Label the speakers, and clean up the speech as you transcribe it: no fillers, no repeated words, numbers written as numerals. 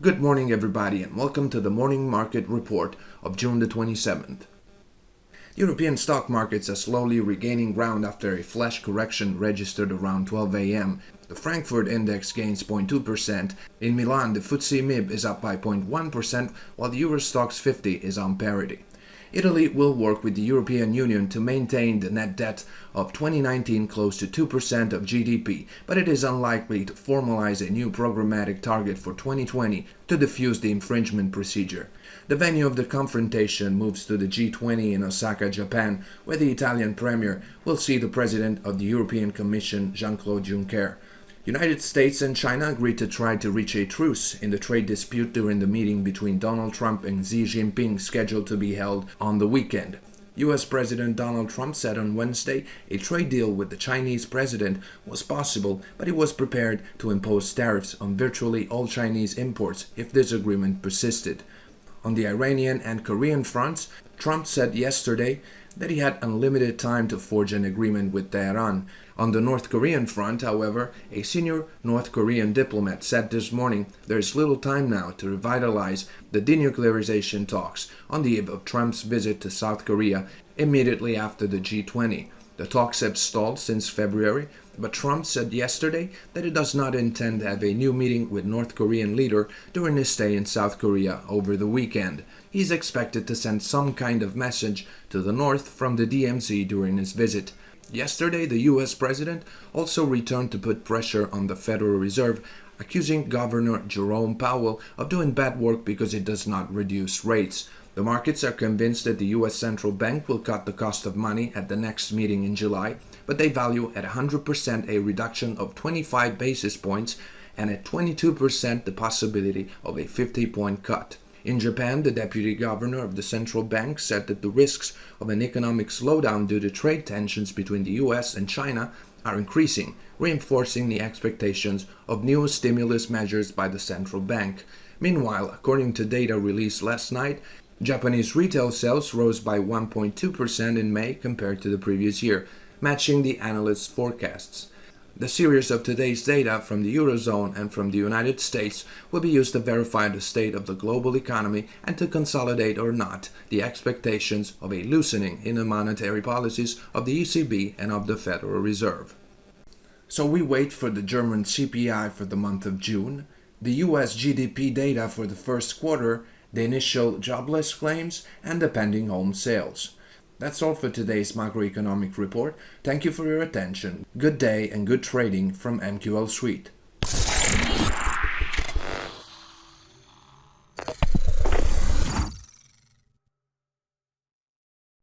Speaker 1: Good morning, everybody, and welcome to the morning market report of June the 27th. European stock markets are slowly regaining ground after a flash correction registered around 12 a.m. The Frankfurt index gains 0.2%. In Milan, the FTSE MIB is up by 0.1%, while the Eurostoxx 50 is on parity. Italy will work with the European Union to maintain the net debt of 2019 close to 2% of GDP, but it is unlikely to formalize a new programmatic target for 2020 to defuse the infringement procedure. The venue of the confrontation moves to the G20 in Osaka, Japan, where the Italian Premier will see the President of the European Commission, Jean-Claude Juncker. United States and China agreed to try to reach a truce in the trade dispute during the meeting between Donald Trump and Xi Jinping scheduled to be held on the weekend. U.S. President Donald Trump said on Wednesday a trade deal with the Chinese president was possible, but he was prepared to impose tariffs on virtually all Chinese imports if this agreement persisted. On the Iranian and Korean fronts, Trump said yesterday that he had unlimited time to forge an agreement with Tehran. On the North Korean front, however, a senior North Korean diplomat said this morning there is little time now to revitalize the denuclearization talks on the eve of Trump's visit to South Korea immediately after the G20. The talks have stalled since February, but Trump said yesterday that he does not intend to have a new meeting with North Korean leader during his stay in South Korea over the weekend. He's expected to send some kind of message to the North from the DMZ during his visit. Yesterday, the U.S. president also returned to put pressure on the Federal Reserve, accusing Governor Jerome Powell of doing bad work because it does not reduce rates. The markets are convinced that the U.S. Central Bank will cut the cost of money at the next meeting in July, but they value at 100% a reduction of 25 basis points and at 22% the possibility of a 50-point cut. In Japan, the deputy governor of the central bank said that the risks of an economic slowdown due to trade tensions between the U.S. and China are increasing, reinforcing the expectations of new stimulus measures by the central bank. Meanwhile, according to data released last night, Japanese retail sales rose by 1.2% in May compared to the previous year, matching the analysts' forecasts. The series of today's data from the Eurozone and from the United States will be used to verify the state of the global economy and to consolidate or not the expectations of a loosening in the monetary policies of the ECB and of the Federal Reserve. So we wait for the German CPI for the month of June, the US GDP data for the first quarter, the initial jobless claims, and the pending home sales. That's all for today's macroeconomic report. Thank you for your attention. Good day and good trading from MQL Suite.